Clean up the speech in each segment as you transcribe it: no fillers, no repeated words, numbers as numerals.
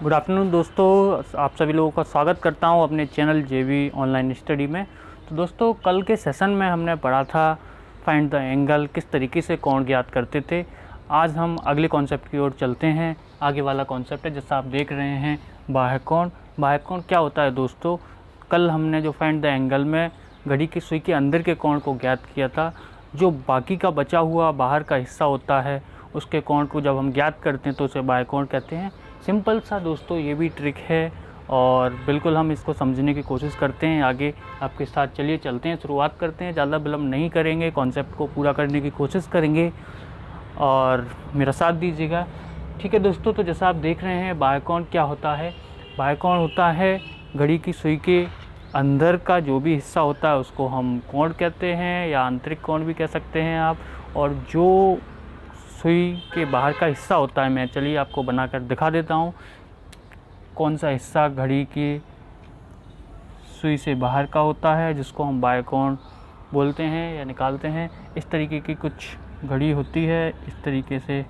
Good afternoon दोस्तों, आप सभी लोगों का स्वागत करता हूं अपने चैनल जेवी ऑनलाइन स्टडी में। तो दोस्तों, कल के सेशन में हमने पढ़ा था फाइंड द एंगल, किस तरीके से कोण ज्ञात करते थे। आज हम अगले कॉन्सेप्ट की ओर चलते हैं। आगे वाला कॉन्सेप्ट है जैसा आप देख रहे हैं, बाह्य कोण। बाह्य कोण क्या होता है दोस्तों? कल हमने जो फाइंड द एंगल में घड़ी की सुई के अंदर के कोण को ज्ञात किया था। जो बाकी का बचा हुआ बाहर का हिस्सा होता है, उसके कोण को जब हम ज्ञात करते हैं तो उसे बाह्य कोण कहते हैं। सिंपल सा दोस्तों ये भी ट्रिक है और बिल्कुल हम इसको समझने की कोशिश करते हैं। आगे आपके साथ चलिए चलते हैं, शुरुआत करते हैं। ज़्यादा विलम्ब नहीं करेंगे, कॉन्सेप्ट को पूरा करने की कोशिश करेंगे और मेरा साथ दीजिएगा। ठीक है दोस्तों, तो जैसा आप देख रहे हैं, बाह्य कोण क्या होता है? बाह्य कोण होता है घड़ी की सुई के अंदर का जो भी हिस्सा होता है उसको हम कोण कहते हैं, या आंतरिक कोण भी कह सकते हैं आप। और जो सुई के बाहर का हिस्सा होता है, मैं चलिए आपको बनाकर दिखा देता हूँ कौन सा हिस्सा घड़ी की सुई से बाहर का होता है, जिसको हम बाह्य कोण बोलते हैं या निकालते हैं। इस तरीके की कुछ घड़ी होती है, इस तरीके से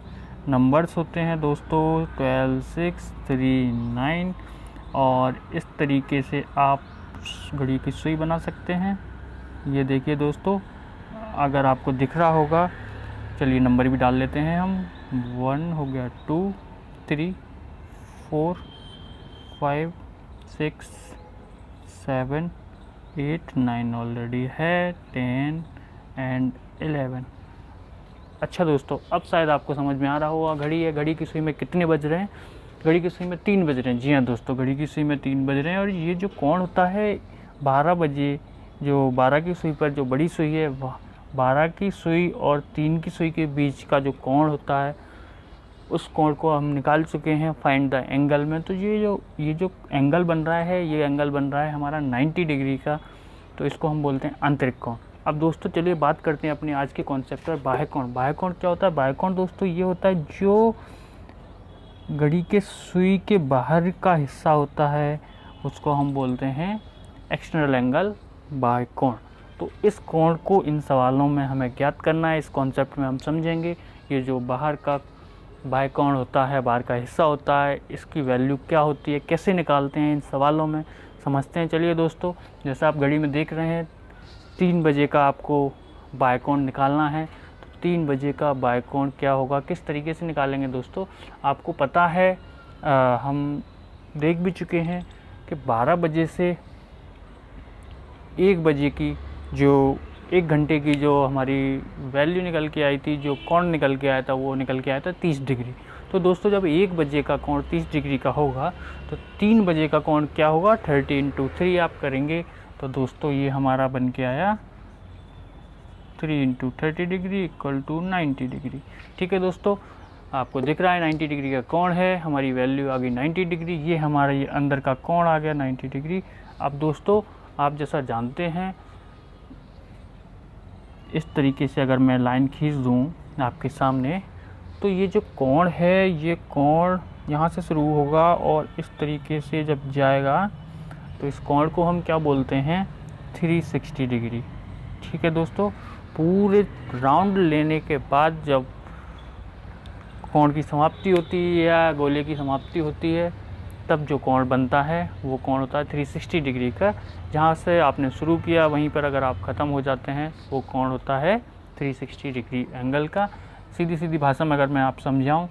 नंबर्स होते हैं दोस्तों, 12, 6, 3, 9। और इस तरीके से आप घड़ी की सुई बना सकते हैं। ये देखिए दोस्तों, अगर आपको दिख रहा होगा, चलिए नंबर भी डाल लेते हैं हम। 1 हो गया, 2, 3, 4, 5, 6, 7, 8, 9 ऑलरेडी है, 10 एंड 11। अच्छा दोस्तों, अब शायद आपको समझ में आ रहा होगा घड़ी है, घड़ी की सुई में कितने बज रहे हैं। घड़ी की सुई में 3 बज रहे हैं। जी हाँ दोस्तों, घड़ी की सुई में 3 बज रहे हैं। और ये जो कोण होता है 12 बजे, जो 12 की सुई पर जो बड़ी सुई है, 12 की सुई और 3 की सुई के बीच का जो कोण होता है, उस कोण को हम निकाल चुके हैं फाइंड द एंगल में। तो ये जो एंगल बन रहा है, ये एंगल बन रहा है हमारा 90 डिग्री का। तो इसको हम बोलते हैं आंतरिक कोण। अब दोस्तों चलिए बात करते हैं अपने आज के कॉन्सेप्ट पर, बाह्य कोण। बाह्य कोण क्या होता है? बाह्य कोण दोस्तों ये होता है जो घड़ी के सुई के बाहर का हिस्सा होता है, उसको हम बोलते हैं एक्सटर्नल एंगल, बाह्य कोण। तो इस कोण को इन सवालों में हमें ज्ञात करना है। इस कॉन्सेप्ट में हम समझेंगे ये जो बाहर का बाह्य कोण होता है, बाहर का हिस्सा होता है, इसकी वैल्यू क्या होती है, कैसे निकालते हैं, इन सवालों में समझते हैं। चलिए दोस्तों, जैसा आप घड़ी में देख रहे हैं, 3 बजे का आपको बाह्य कोण निकालना है। तो 3 बजे का बाह्य कोण क्या होगा, किस तरीके से निकालेंगे दोस्तों? आपको पता है, हम देख भी चुके हैं कि 12 बजे से 1 बजे की जो 1 घंटे की जो हमारी वैल्यू निकल के आई थी, जो कोण निकल के आया था, वो निकल के आया था 30 डिग्री। तो दोस्तों जब 1 बजे का कोण 30 डिग्री का होगा, तो 3 बजे का कोण क्या होगा? 30 × 3 आप करेंगे तो दोस्तों ये हमारा बन के आया 3 × 30 डिग्री = 90 डिग्री। ठीक है दोस्तों, आपको दिख रहा है 90 डिग्री का कोण है, हमारी वैल्यू आ गई 90 डिग्री। ये हमारा ये अंदर का कोण आ गया 90 डिग्री। अब दोस्तों आप जैसा जानते हैं, इस तरीके से अगर मैं लाइन खींच दूँ आपके सामने, तो ये जो कोण है, ये कोण यहाँ से शुरू होगा और इस तरीके से जब जाएगा तो इस कोण को हम क्या बोलते हैं? 360 डिग्री। ठीक है दोस्तों, पूरे राउंड लेने के बाद जब कोण की समाप्ति होती है या गोले की समाप्ति होती है, तब जो कोण बनता है वो कोण होता है 360 डिग्री का। जहाँ से आपने शुरू किया वहीं पर अगर आप ख़त्म हो जाते हैं, वो कोण होता है 360 डिग्री एंगल का। सीधी सीधी भाषा में अगर मैं आप समझाऊँ,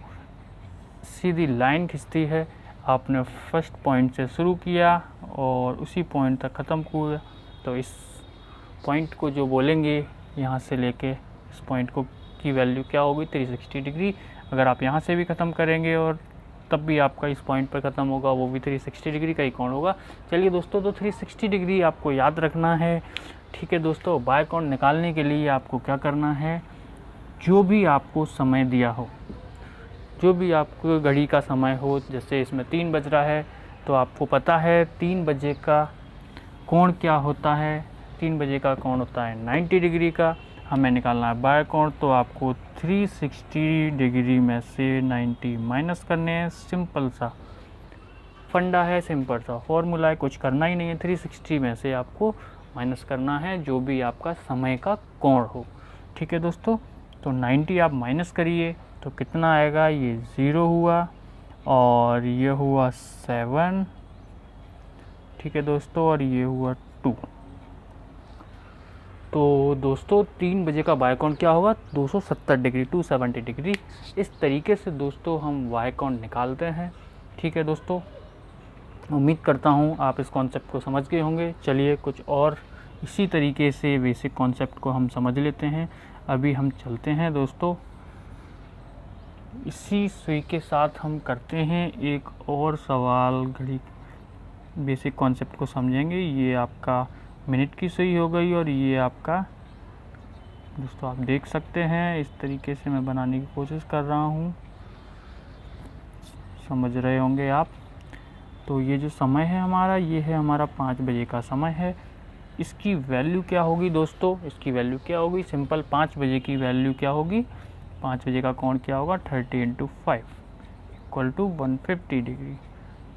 सीधी लाइन खिंचती है, आपने फर्स्ट पॉइंट से शुरू किया और उसी पॉइंट तक ख़त्म किया, तो इस पॉइंट को जो बोलेंगे यहाँ से लेके इस पॉइंट को की वैल्यू क्या होगी? 360 डिग्री। अगर आप यहाँ से भी ख़त्म करेंगे और तब भी आपका इस पॉइंट पर ख़त्म होगा, वो भी 360 डिग्री का ही कोण होगा। चलिए दोस्तों, तो 360 डिग्री आपको याद रखना है। ठीक है दोस्तों, बाह्य कोण निकालने के लिए आपको क्या करना है? जो भी आपको समय दिया हो, जो भी आपको घड़ी का समय हो, जैसे इसमें 3 बज रहा है, तो आपको पता है 3 बजे का कोण क्या होता है? 3 बजे का कोण होता है 90 डिग्री का। हमें निकालना है बाह्य कोण, तो आपको 360 डिग्री में से 90 माइनस करने हैं। सिंपल सा फंडा है, सिंपल सा फॉर्मूला है, कुछ करना ही नहीं है। 360 में से आपको माइनस करना है जो भी आपका समय का कोण हो। ठीक है दोस्तों, तो 90 आप माइनस करिए तो कितना आएगा? ये 0 हुआ और ये हुआ 7, ठीक है दोस्तों, और ये हुआ 2। तो दोस्तों 3 बजे का वाई कॉन्ड क्या होगा, 270 डिग्री, 270 डिग्री। इस तरीके से दोस्तों हम वाई कॉन्ड निकालते हैं। ठीक है दोस्तों, उम्मीद करता हूँ आप इस कॉन्सेप्ट को समझ गए होंगे। चलिए कुछ और इसी तरीके से बेसिक कॉन्सेप्ट को हम समझ लेते हैं। अभी हम चलते हैं दोस्तों, इसी सुई के साथ हम करते हैं एक और सवाल। घड़ी बेसिक कॉन्सेप्ट को समझेंगे। ये आपका मिनट की सुई हो गई और ये आपका दोस्तों आप देख सकते हैं इस तरीके से मैं बनाने की कोशिश कर रहा हूँ, समझ रहे होंगे आप। तो ये जो समय है हमारा, ये है हमारा 5 बजे का समय है। इसकी वैल्यू क्या होगी दोस्तों, इसकी वैल्यू क्या होगी, सिंपल 5 बजे की वैल्यू क्या होगी, 5 बजे का कोण क्या होगा, 30 × 5 = 150 डिग्री।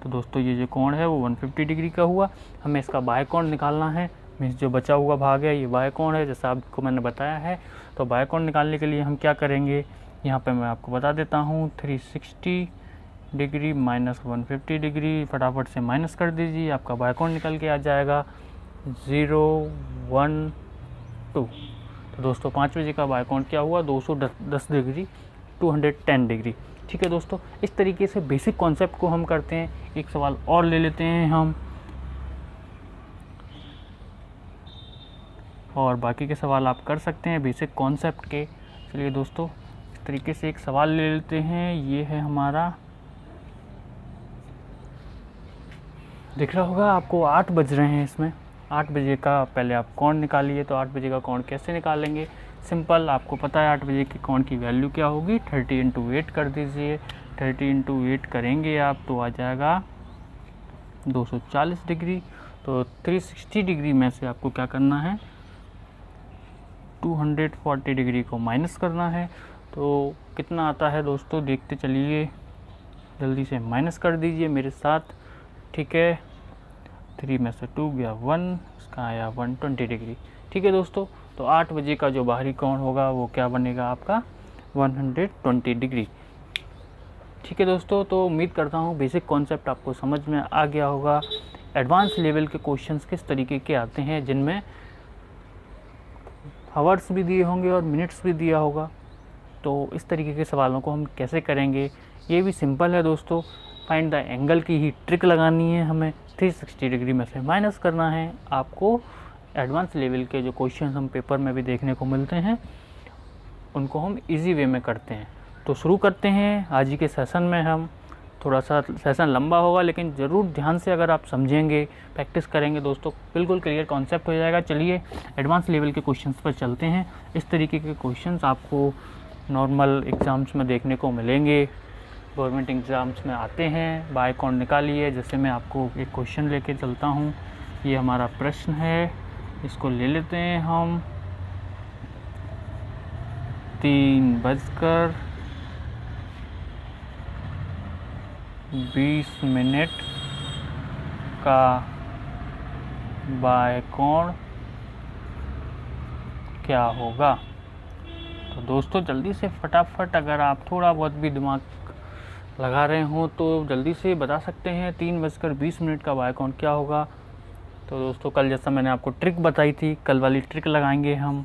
तो दोस्तों ये जो कोण है वो 150 डिग्री का हुआ। हमें इसका बाह्य कोण निकालना है, मीन्स जो बचा हुआ भाग है ये बाह्य कोण है, जैसा आपको मैंने बताया है। तो बाह्य कोण निकालने के लिए हम क्या करेंगे, यहाँ पे मैं आपको बता देता हूँ, 360 डिग्री माइनस 150 डिग्री, फटाफट से माइनस कर दीजिए, आपका बाह्य कोण निकल के आ जाएगा 0, 1, 2। तो दोस्तों 5 बजे का बाह्य कोण क्या हुआ, 210 डिग्री, 210 डिग्री। ठीक है दोस्तों, इस तरीके से बेसिक कॉन्सेप्ट को हम करते हैं। एक सवाल और ले लेते हैं हम, और बाकी के सवाल आप कर सकते हैं बेसिक कॉन्सेप्ट के। चलिए दोस्तों इस तरीके से एक सवाल ले लेते हैं। ये है हमारा, दिख रहा होगा आपको 8 बज रहे हैं इसमें। 8 बजे का पहले आप कोण निकालिए। तो 8 बजे का कोण कैसे निकालेंगे, सिंपल, आपको पता है 8 बजे के कोण की वैल्यू क्या होगी, 30 × 8 कर दीजिए। 30 × 8 करेंगे आप तो आ जाएगा 240 डिग्री। तो 360 डिग्री में से आपको क्या करना है, 240 डिग्री को माइनस करना है। तो कितना आता है दोस्तों, देखते चलिए, जल्दी से माइनस कर दीजिए मेरे साथ। ठीक है, 3 में से 2 गया 1, इसका आया 120 डिग्री। ठीक है दोस्तों, तो 8 बजे का जो बाहरी कोण होगा वो क्या बनेगा आपका, 120 डिग्री। ठीक है दोस्तों, तो उम्मीद करता हूँ बेसिक कॉन्सेप्ट आपको समझ में आ गया होगा। एडवांस लेवल के क्वेश्चंस किस तरीके के आते हैं, जिनमें हावर्स भी दिए होंगे और मिनट्स भी दिया होगा। तो इस तरीके के सवालों को हम कैसे करेंगे, ये भी सिंपल है दोस्तों। फाइंड द एंगल की ही ट्रिक लगानी है हमें, 360 डिग्री में से माइनस करना है आपको। एडवांस लेवल के जो क्वेश्चन हम पेपर में भी देखने को मिलते हैं उनको हम इजी वे में करते हैं। तो शुरू करते हैं आज ही के सेशन में। हम थोड़ा सा सेशन लंबा होगा, लेकिन ज़रूर ध्यान से अगर आप समझेंगे, प्रैक्टिस करेंगे दोस्तों, बिल्कुल क्लियर कॉन्सेप्ट हो जाएगा। चलिए एडवांस लेवल के क्वेश्चंस पर चलते हैं। इस तरीके के क्वेश्चंस आपको नॉर्मल एग्ज़ाम्स में देखने को मिलेंगे, गवर्नमेंट एग्ज़ाम्स में आते हैं। बाह्य कोण निकालिए, जैसे मैं आपको एक क्वेश्चन लेके चलता हूँ। ये हमारा प्रश्न है, इसको ले लेते हैं हम। 3:20 का बाह्य कोण क्या होगा। तो दोस्तों जल्दी से फटाफट, अगर आप थोड़ा बहुत भी दिमाग लगा रहे हो तो जल्दी से बता सकते हैं 3:20 का बाह्य कोण क्या होगा। तो दोस्तों कल जैसा मैंने आपको ट्रिक बताई थी, कल वाली ट्रिक लगाएंगे हम।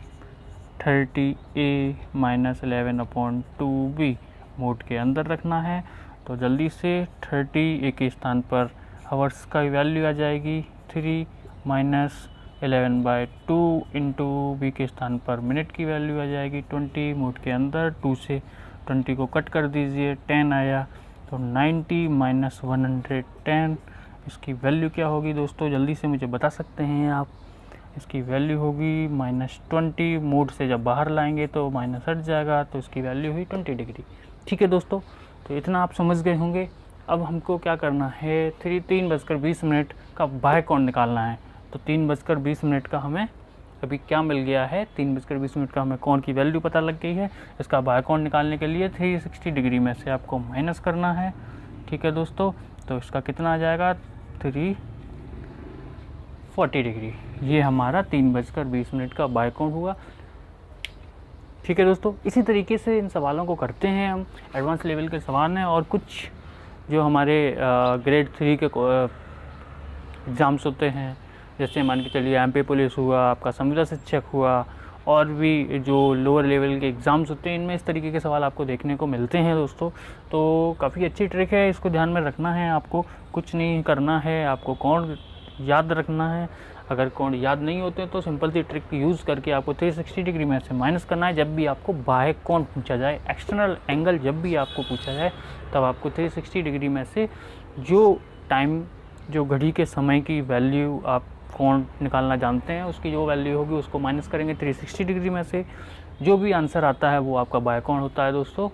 30A - 11/2B मोड के अंदर रखना है। तो जल्दी से 30A के स्थान पर हावर्स का वैल्यू आ जाएगी 3 - 11/2 × B के स्थान पर मिनट की वैल्यू आ जाएगी 20 मोड के अंदर। 2 से 20 को कट कर दीजिए, 10 आया। तो 90 - 110, इसकी वैल्यू क्या होगी दोस्तों, जल्दी से मुझे बता सकते हैं आप। इसकी वैल्यू होगी -20। मोड से जब बाहर लाएंगे तो माइनस हट जाएगा, तो इसकी वैल्यू हुई 20 डिग्री। ठीक है दोस्तों, तो इतना आप समझ गए होंगे। अब हमको क्या करना है, 3:20 का बाह्य कोण निकालना है। तो 3:20 का हमें अभी क्या मिल गया है, 3:20 का हमें कोण की वैल्यू पता लग गई है। इसका बाह्य कोण निकालने के लिए 360 डिग्री में से आपको माइनस करना है। ठीक है दोस्तों, तो इसका कितना आ जाएगा, 340 डिग्री। ये हमारा 3:20 का बाह्य कोण हुआ। ठीक है दोस्तों, इसी तरीके से इन सवालों को करते हैं हम। एडवांस लेवल के सवाल हैं और कुछ जो हमारे ग्रेड 3 के एग्ज़ाम्स होते हैं, जैसे मान के चलिए एमपी पुलिस हुआ, आपका संविदा शिक्षक हुआ, और भी जो लोअर लेवल के एग्ज़ाम्स होते हैं, इनमें इस तरीके के सवाल आपको देखने को मिलते हैं दोस्तों। तो काफ़ी अच्छी ट्रिक है, इसको ध्यान में रखना है आपको, कुछ नहीं करना है आपको, कोण याद रखना है। अगर कोण याद नहीं होते तो सिंपल सी ट्रिक यूज़ करके आपको 360 डिग्री में से माइनस करना है। जब भी आपको बाह्य कोण पूछा जाए, एक्सटर्नल एंगल जब भी आपको पूछा जाए, तब आपको 360 डिग्री में से जो टाइम, जो घड़ी के समय की वैल्यू आप कोण निकालना जानते हैं, उसकी जो वैल्यू होगी उसको माइनस करेंगे 360 डिग्री में से। जो भी आंसर आता है वो आपका बाह्य कोण होता है दोस्तों।